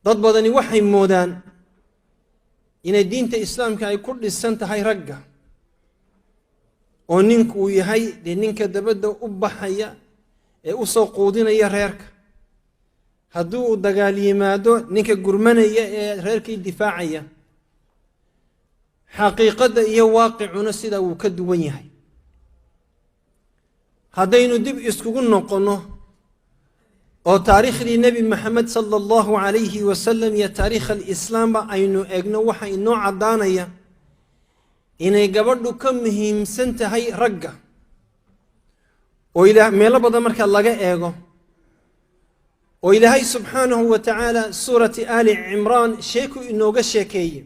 dad badani waxay moodaan inay diinta islaamka ay ku dhisan tahay ragga oo ninku uu yahay ninka dabadda u baxaya ee u soo quudinaya reerka hadduu u dagaal yimaado ninka gurmanaya ee reerkii difaacaya xaqiiqada iyo waaqicuna sida uu ka duwan yahay haddaynu dib iskugu noqono oo taariikhdii nebi maxamed sala allahu calayhi wasalam iyo taariikha alislaamba aynu eegno waxa inoo caddaanaya inay gabadhu ka muhiimsan tahay ragga oo meelo badan marka laga eego oo ilaahay subxaanahu wa tacaala suurati aali cimraan sheeku inooga sheekeeye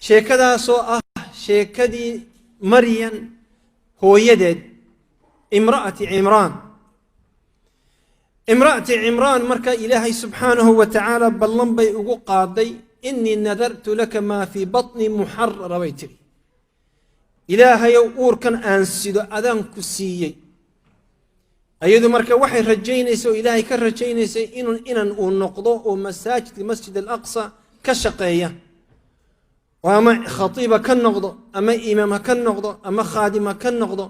sheekadaasoo ah sheekadii maryan hooyadeed imra'ati cimraan marka ilaahay subxaanahu wa tacaala ballan bay ugu qaaday inii nadartu laka maa fii batni muxarara bay tiri ilaahayow uurkan aan sido adaan ku siiyey ayadu marka waxay rajaynaysa oo ilaahay ka rajaynaysay inan uu noqdo oo masaajidka masjid alaqsa ka shaqeeya oo ama khatiiba ka noqdo ama imaam ha ka noqdo ama khaadim ha ka noqdo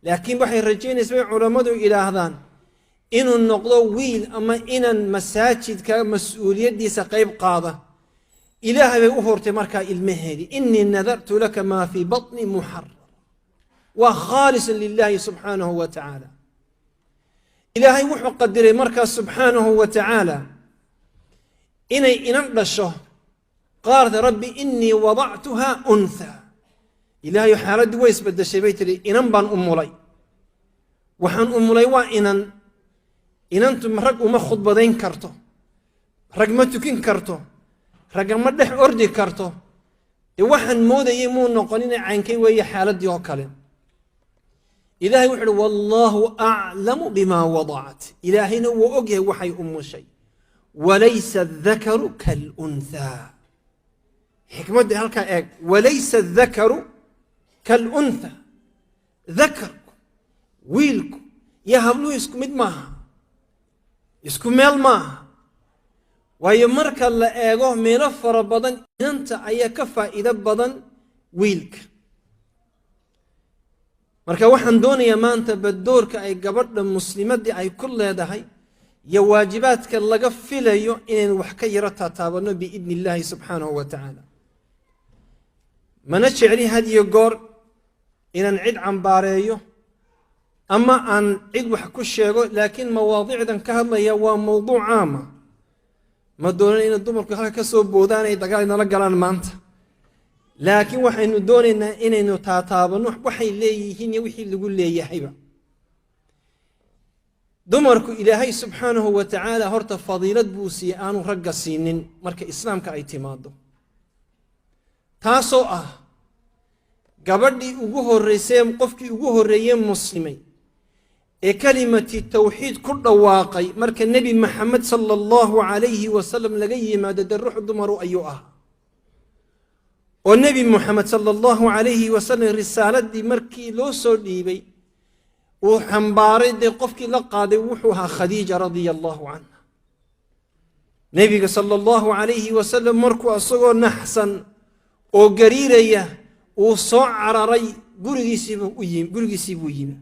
laakiin waxay rajaynaysa bay culammadu idhaahdaan inuu noqdo wiil ama inan masaajidka mas-uuliyaddiisa qayb qaada ilaahay bay u hortay markaa ilmaheedii inii nadartu laka maa fii batni muxarar waa khaalisan lilaahi subxaanahu wa tacaala ilaahay wuxuu qadiray markaas subxaanahu wa tacaala inay inan dhasho qaalat rabbi inii wadactuha untha ilaahay xaaladdii way isbedeshay bay tihi inan baan umulay waxaan umulay waa inantu rag uma khudbadayn karto rag ma tukin karto ragga ma dhex ordi karto waxaan moodayay muu noqonin caynkay weeye xaaladdii oo kale ilaahay wuxuu uhi wallaahu aclamu bimaa wadacat ilaahayna wuu og yahay waxay umushay walaysa adakaru kalunthaa xikmadda halkaa eeg walaysa adakaru kaluntha dakarku wiilku iyo habluhu isku mid maaha isku meel maaha waayo marka la eego meelo fara badan inanta ayaa ka faa'iido badan wiilka marka waxaan doonayaa maanta badoorka ay gabadha muslimadii ay ku leedahay iyo waajibaadka laga filayo inaynu wax ka yaro taataabano biidni illaahi subxaanahu wa tacaala mana jecli had iyo goor inaan cid cambaareeyo ama aan cid wax ku sheego laakiin mawaadicdan ka hadlaya waa mowduuc caama ma doonan inay dumarku halka ka soo boodaan ay dagaal inala galaan maanta laakiin waxaynu doonaynaa inaynu taataabano waxay leeyihiin iyo wixii lagu leeyahayba dumarku ilaahay subxaanahu wa tacaala horta fadiilad buu siiyey aanu ragga siinin marka islaamka ay timaado taasoo ah gabadhii ugu horreysay qofkii ugu horreeyey muslimay ee kalimati tawxiid ku dhawaaqay marka nebi maxamed sala allahu calayhi wasalam laga yimaado dee ruux dumaru ayuu ah oo nebi moxamed sala allahu calayhi wasalam risaaladii markii loo soo dhiibay uu xambaaray dee qofkii la qaaday wuxuu ahaa khadiija radia allahu canha nebiga sala allahu calayhi wasalam markuu isagoo naxsan oo gariiraya uu soo cararay gurigiisii buu yimi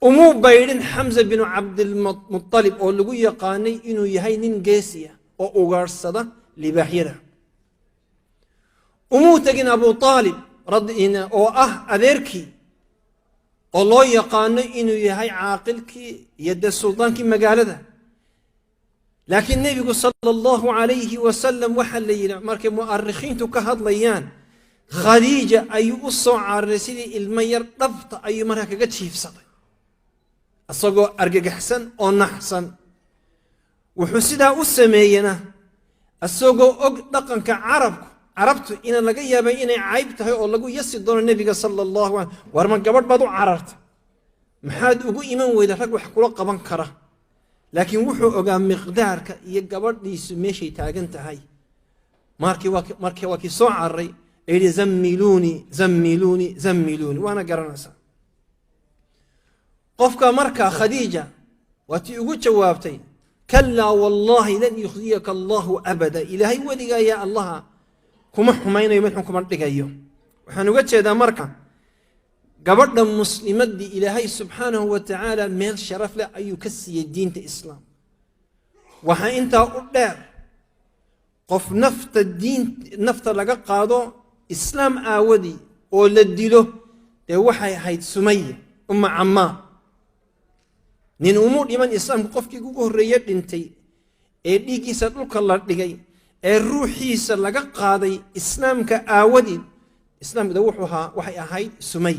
umuu baydhin xamza binu cabdilmutalib oo lagu yaqaanay inuu yahay nin geesiya oo ugaadhsada libaaxyada umuu tegin abu aalib oo ah adeerkii oo loo yaqaano inuu yahay caaqilkii iyo dee suldaankii magaalada laakiin nebigu sala allahu calayhi wasalam waxaa la yidhi markay mu'arikhiintu ka hadlayaan khadiija ayuu u soo cararay sidii ilmo yar dhabta ayuu markaa kaga jiifsaday isagoo argagaxsan oo naxsan wuxuu sidaa u sameeyena isagoo og dhaqanka carabtu ina laga yaabay inay cayb tahay oo lagu yasi doono nebiga sala allahu alay war ma gabadh baad u carartay maxaad ugu iman weyda rag wax kula qaban kara laakiin wuxuu ogaa miqdaarka iyo gabadhiisu meeshay taagan tahay markii waa kii soo cararay ee yidhi zammiluuni waana garanaysaa qofka markaa khadiija waa tii ugu jawaabtay كلا والله لن يخزيك الله أبدا إلهي ولقى يا الله كما حمين يمنحكم أردقايو وحنوقت هذا مركا قبرنا مسلمات دي إلهي سبحانه وتعالى ميل شرف لا أي كسي الدين الإسلام وها انت أقدر قف نفط الدين نفط لقى قادو إسلام آودي ولدي له ده وحي هيد سمية عمار nin umur iman islaamku qofkii ugu horeeyay dhintay ee dhigiisa dhulka la dhigay ee ruuxiisa laga qaaday islaamka aawadii islaamku waxay ahayd Sumay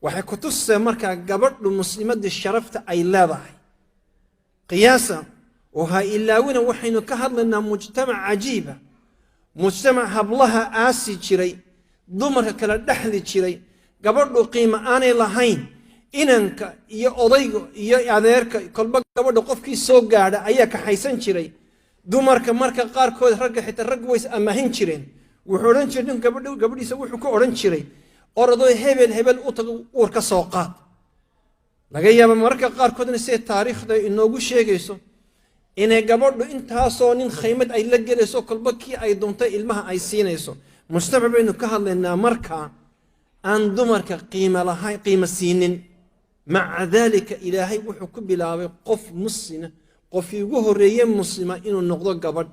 waxay ku tusay marka gabadhu muslimadda sharafta ay leedahay qiyaasa waxa ilaawina waxaynu ka hadlaynaa mujtamac ajiiba mujtamac hablaha aasi jiray dumarka kala dhaxli jiray gabadhu qiimo aanay lahayn inanka iyo odayga iyo adeerka kolba gabadha qofkii soo gaadha ayaa ka haysan jiray dumarka marka qaarkood ragga xitaa rag way amaahin jireen wuxuu oran jiray gabadhiisa wuxuu ku oran jiray orodoo hebel u tago uur ka soo qaad laga yaabo marka qaarkoodna si taariikhda inoogu sheegayso inay gabadhu intaasoo nin khaymad ay la gelayso kolba kii ay doontay ilmaha ay siinayso mujtamac baynu ka hadlaynaa marka aan dumarka qiimo siinin مع ذلك إلهي وحكم بلاوي قف مسلم قف يجوه الرجال مسلمة إنه نقضى قبل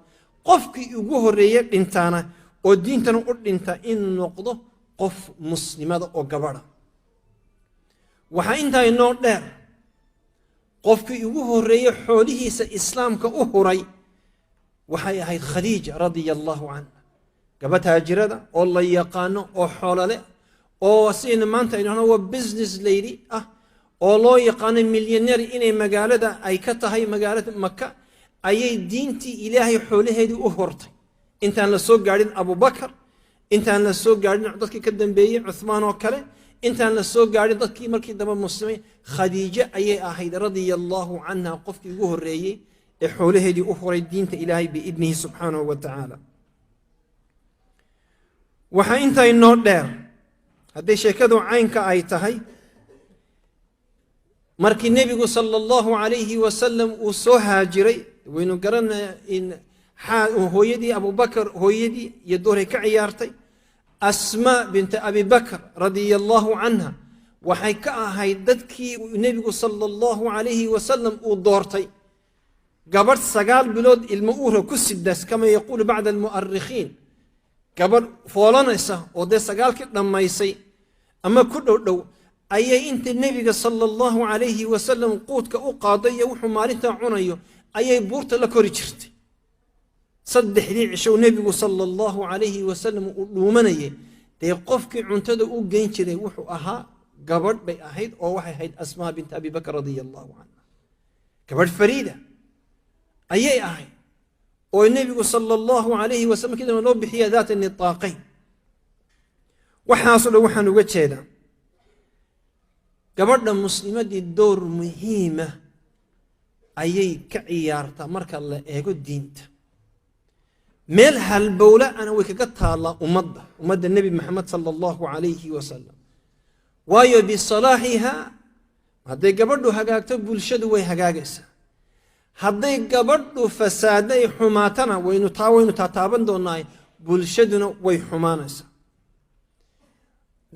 قف يجوه الرجال إنتانا ودين تنقول إنت إنه نقضى قف مسلمة أو قبل وحين تا النور ده قف يجوه الرجال حوله إسلام كأهري وحي هاي خديجة رضي الله عنها قبتها جرده الله يقانه أو حوله أو سين ما أنت إنه هو business lady oo loo yaqaan milyaneer inay magaalada ay ka tahay magaalada Makka ayay diintii Ilaahay xoolaheedii u hortay intaan la soo gaarin Abu Bakar intaan la soo gaarin dadkii ka dambeeyay Uthman oo kale intaan la soo gaarin dadkii markii daba muslimay Khadija ayay ahayd radiyallahu anha qofkii ugu horeeyay ee xoolaheedii u horay diinta Ilaahay bi ibnihi subhanahu wa ta'ala waxa inta inoo dheer haddii sheekadu caynka ay tahay markii nabigu sallallahu alayhi wa sallam uu soo haajiray waynu garanaa in hooyadii Abu Bakar hooyadii iyo dooray ka ciyaartay Asma bint Abi Bakr radiyallahu anha waxay ka ahayd dadkii nabigu sallallahu alayhi wa sallam uu doortay gabadh 9 bilood ilmo uura ku sidaas kama yaqul bacda al-mu'arrikhin gabadh foolanaysa oo 9 ki dhamaysay ama ku dhow ayay inta nabiga sallallahu alayhi wa sallam quudka u qaaday wuxuu maalinta cunayo ayay buurta la kori jirtay saddexdii cisho nabigu sallallahu alayhi wa sallam uu dhuumanayay day qofkii cuntada u geyn jiray wuxuu ahaa gabadh bay ahayd oo waxay ahayd Asma bint Abi Bakr radiyallahu anha gabadh fariida ayay ahayd oo nabigu sallallahu alayhi wa sallam kidana loo bixiya daat an-nitaaqayn waxaas oo waxaan uga jeedaa gabadha muslimadii door muhiima ayay ka ciyaartaa marka la eego diinta meel halbowla ana way kaga taala ummadda nabi maxamed sallallahu alayhi wa sallam waayo bi salaahiha hadday gabadhu hagaagto bulshadu way hagaagaysaa hadday gabadhu fasaaday xumaatana waynu taaban doonaa bulshaduna way xumaanaysaa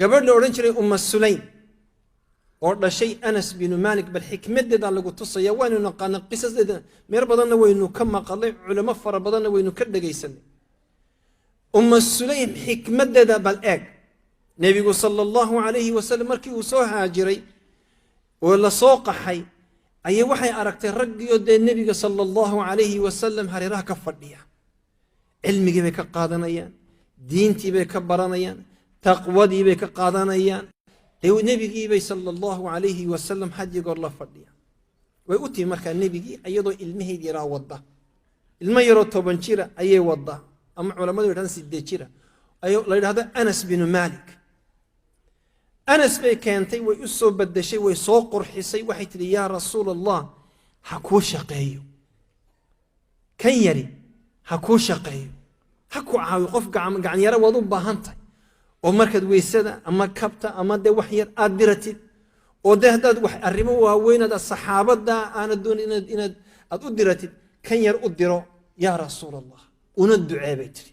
gabadha oran jiray Sulaym oo dhashay Anas bin Malik bal xikmadeeda lagu tusaya waanu naqaan qisadeeda meer badanna waynu ka maqalay culimo fara badanna waynu ka dhageysanay Sulaym xikmadeeda bal eeg nabigu sallallahu alayhi wa sallam markii uu soo haajiray oo la soo qaxay ayay waxay aragtay raggiyo de nabiga sallallahu alayhi wa sallam hareeraha ka fadhiya cilmigii bay ka qaadanayaan diintii bay ka baranayaan taqwadii bay ka qaadanayaan nabigii bay sallallahu alayhi wa sallam hadigoor la fadhiya way u tii markaa nabigii ayadoo ilmaheedii raa wada ilma yaro 10 jira ayay wada ama culimadu yiraahdaan 8 jira ayo la yiraahdo Anas bin Malik Anas bay keentay way u soo badashay way soo qurxisay waxay tiri yaa rasuulallah ha ku shaqeeyo kan yari ha ku shaqeeyo ha ku caawi qof gacan yara wad u baahantahay oo markaad weysada ama kabta ama de wax yar aad diratid oo de hadaad wax arrimo waaweyn saxaabada aan doon inaad أد أدرت كان ير أدرو يا رسول الله وندعي بيتري